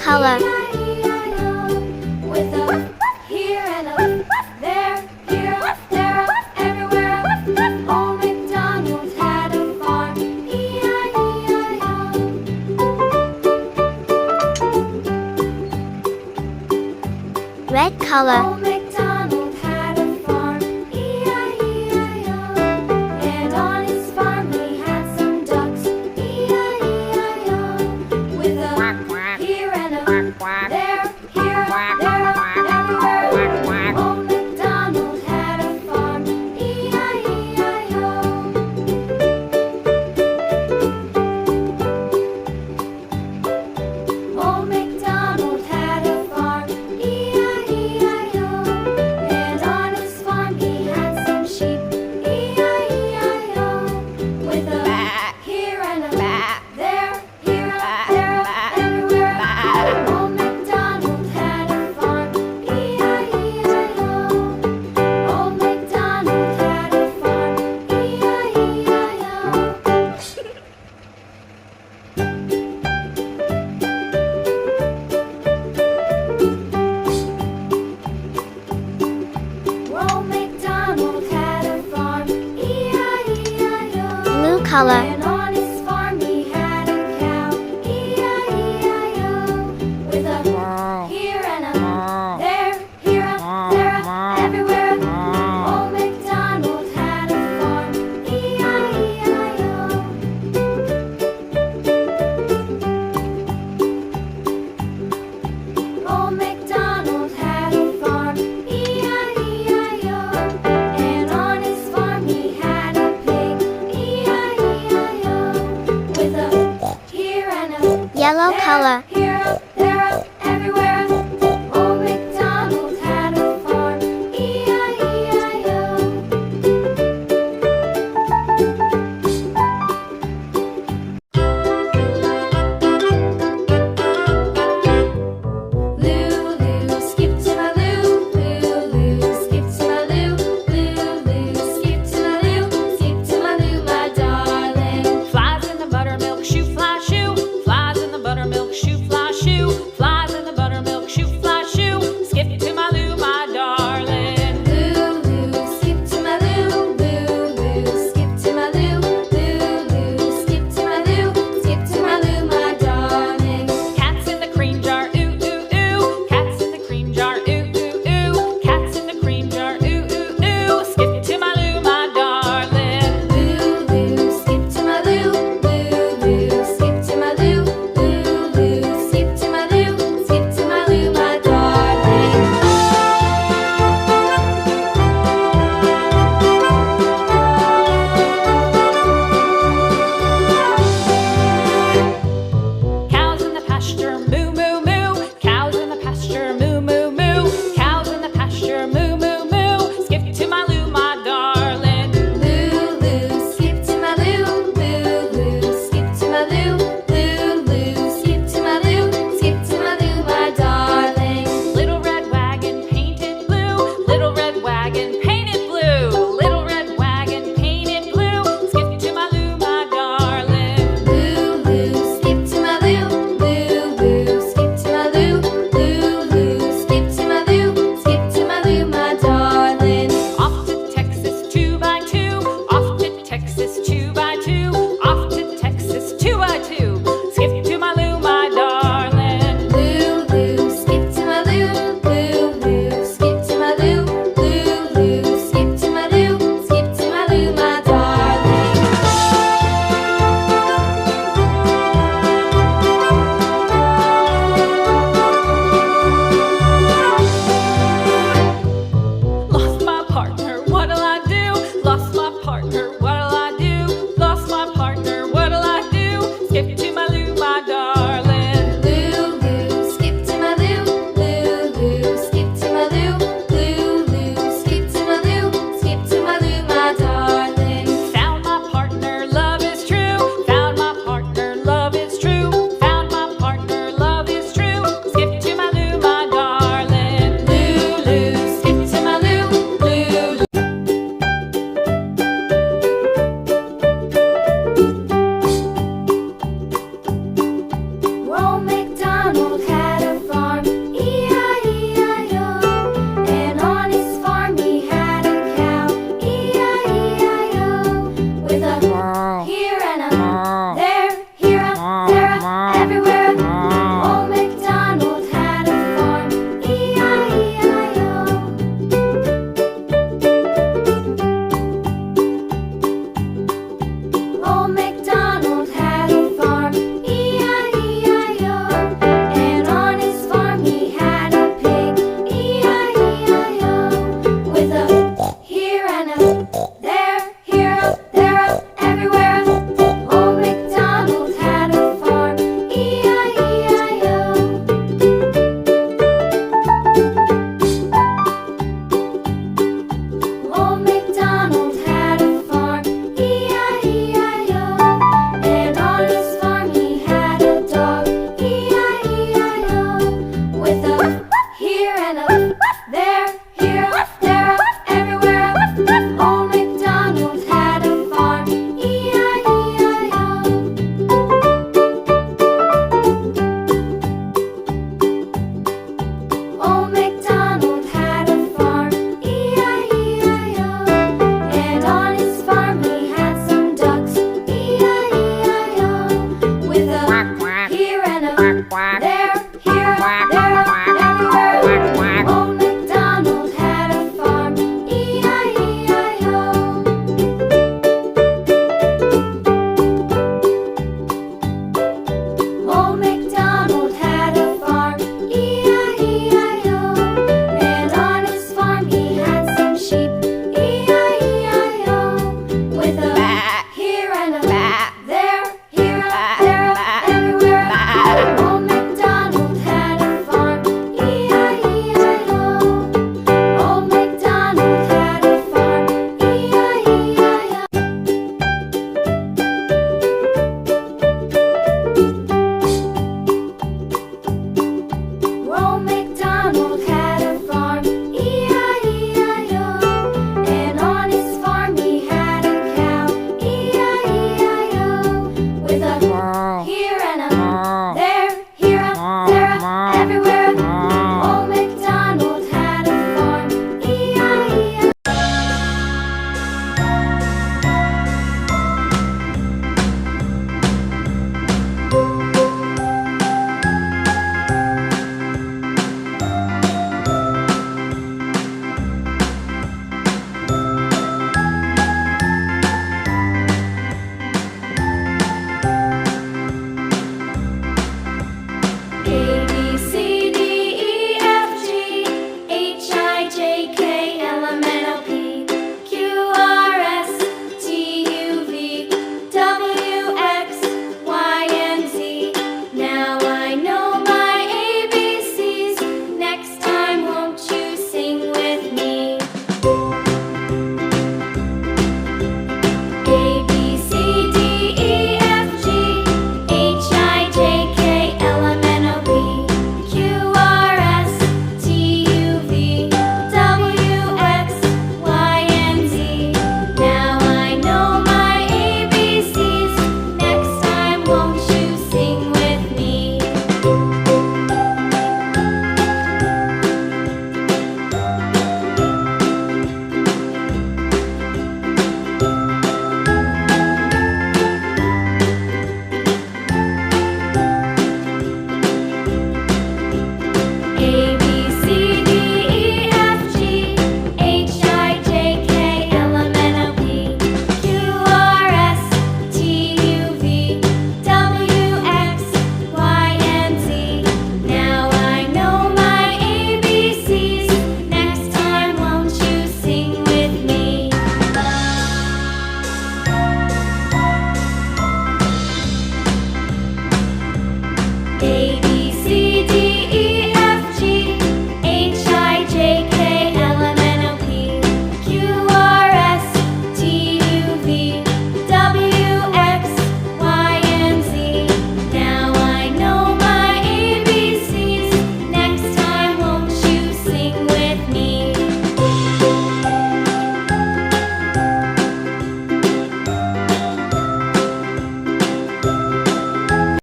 color. E-I-E-I-O, with a here and a there, here, there, everywhere. Old MacDonald had a farm. E-I-E-I-O. Red color. Old MacDonald had a farm. E-I-E-I-O. And on his farm he had some ducks. E-I-E-I-O. With a here and a there, here, there, everywhere. Old MacDonald had a farm. E-I-E-I-O. Old MacDonald had a farm. E-I-E-I-O. And on his farm he had some sheep. E-I-E-I-O. With a here and a there, here, there, everywhere. Old MacDonald had a farm. E-I-E-I-O. Old MacDonald had a farm. E-I-E-I-O. Old MacDonald had a farm. E-I-E-I-O. Blue color. And on his farm he had a cow. E-I-E-I-O. With a here and a there, here, there, everywhere. Old MacDonald had a farm. E-I-E-I-O. Old MacDonald had a farm. E-I-E-I-O. And on his farm he had a pig. E-I-E-I-O. With a here and a Yellow there, color.